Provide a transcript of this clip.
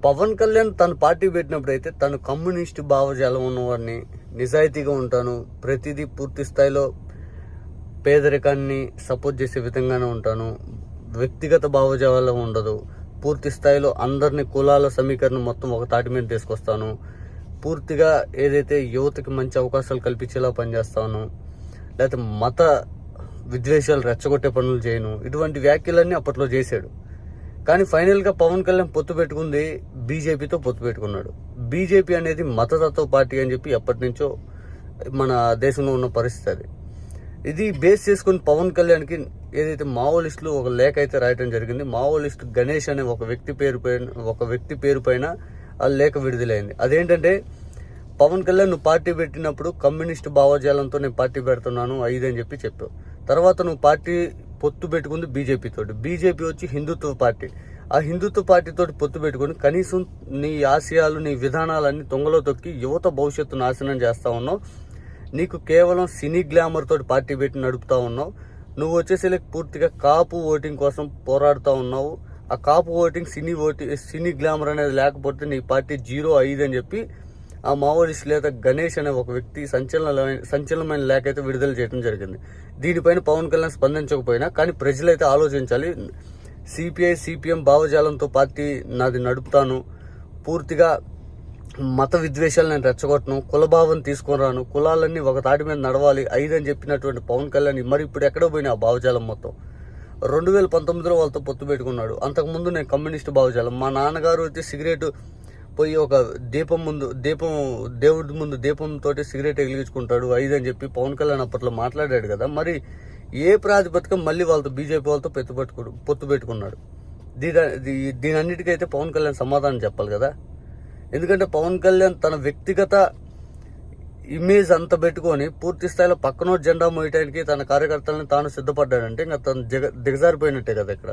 పవన్ కళ్యాణ్ తన పార్టీ పెట్టినప్పుడు అయితే తను కమ్యూనిస్ట్ భావజాలం ఉన్నవాడిని, నిజాయితీగా ఉంటాను, ప్రతిదీ పూర్తి స్థాయిలో పేదరికాన్ని సపోర్ట్ చేసే విధంగానే ఉంటాను, వ్యక్తిగత భావజాలం ఉండదు, పూర్తి స్థాయిలో అందరినీ కులాల సమీకరణ మొత్తం ఒక తాటి మీద తీసుకొస్తాను, పూర్తిగా ఏదైతే యువతకి మంచి అవకాశాలు కల్పించేలా పనిచేస్తాను, లేకపోతే మత విద్వేషాలు రెచ్చగొట్టే పనులు చేయను, ఇటువంటి వ్యాఖ్యలన్నీ అప్పట్లో చేశాడు. కానీ ఫైనల్గా పవన్ కళ్యాణ్ పొత్తు పెట్టుకుంది బీజేపీతో పొత్తు పెట్టుకున్నాడు. బీజేపీ అనేది మతతత్వ పార్టీ అని చెప్పి ఎప్పటి నుంచో మన దేశంలో ఉన్న పరిస్థితి అది. ఇది బేస్ చేసుకుని పవన్ కళ్యాణ్కి ఏదైతే మావోయిస్టులు ఒక లేఖ అయితే రాయటం జరిగింది. మావోయిస్ట్ గణేష్ అనే ఒక వ్యక్తి పేరు పైన ఆ లేఖ విడుదలైంది. అదేంటంటే, పవన్ కళ్యాణ్ నువ్వు పార్టీ పెట్టినప్పుడు కమ్యూనిస్ట్ భావజాలంతో నేను పార్టీ పెడుతున్నాను అని చెప్పి చెప్పావు. తర్వాత నువ్వు పార్టీ పొత్తు పెట్టుకుంది బీజేపీతోటి. బీజేపీ వచ్చి హిందుత్వ పార్టీ. ఆ హిందుత్వ పార్టీతోటి పొత్తు పెట్టుకుని కనీసం నీ ఆశయాలు, నీ విధానాలన్నీ తొంగలో తొక్కి యువత భవిష్యత్తు నాశనం చేస్తా ఉన్నావు. నీకు కేవలం సినీ గ్లామర్ తోటి పార్టీ పెట్టి నడుపుతా ఉన్నావు. నువ్వు వచ్చేసి పూర్తిగా కాపు ఓటింగ్ కోసం పోరాడుతూ ఉన్నావు. ఆ కాపు ఓటింగ్, సినీ గ్లామర్ అనేది లేకపోతే నీ పార్టీ 0 అని చెప్పి ఆ మావోయిస్ట్ లేదా గణేష్ అనే ఒక వ్యక్తి సంచలనమైన లేఖ అయితే విడుదల చేయడం జరిగింది. దీనిపైన పవన్ కళ్యాణ్ స్పందించకపోయినా కానీ ప్రజలైతే ఆలోచించాలి. సిపిఐ, సిపిఎం భావజాలంతో పార్టీ నాది నడుపుతాను, పూర్తిగా మత విద్వేషాలు నేను రెచ్చగొట్టను, కులభావం తీసుకొని రాను, కులాలన్నీ ఒక తాటి మీద నడవాలి అని చెప్పినటువంటి పవన్ కళ్యాణ్ మరి ఇప్పుడు ఎక్కడో పోయినా ఆ భావజాలం మొత్తం 2019లో వాళ్ళతో పొత్తు పెట్టుకున్నాడు. అంతకుముందు నేను కమ్యూనిస్ట్ భావజాలం, మా నాన్నగారు వచ్చి సిగరెట్ పోయి ఒక దేవుడి ముందు దీపంతో సిగరెట్ ఎగిలించుకుంటాడు అని చెప్పి పవన్ కళ్యాణ్ అప్పట్లో మాట్లాడాడు కదా. మరి ఏ ప్రాతిపదిక మళ్ళీ వాళ్ళతో బీజేపీ వాళ్ళతో పొత్తు పెట్టుకున్నాడు? దీనన్నిటికైతే పవన్ కళ్యాణ్ సమాధానం చెప్పాలి కదా. ఎందుకంటే పవన్ కళ్యాణ్ తన వ్యక్తిగత ఇమేజ్ అంత పెట్టుకొని పూర్తి స్థాయిలో పక్కనో జెండా మోయటానికి తన కార్యకర్తలను తాను సిద్ధపడ్డాడంటే ఇంకా తను దిగజారిపోయినట్టే కదా ఇక్కడ.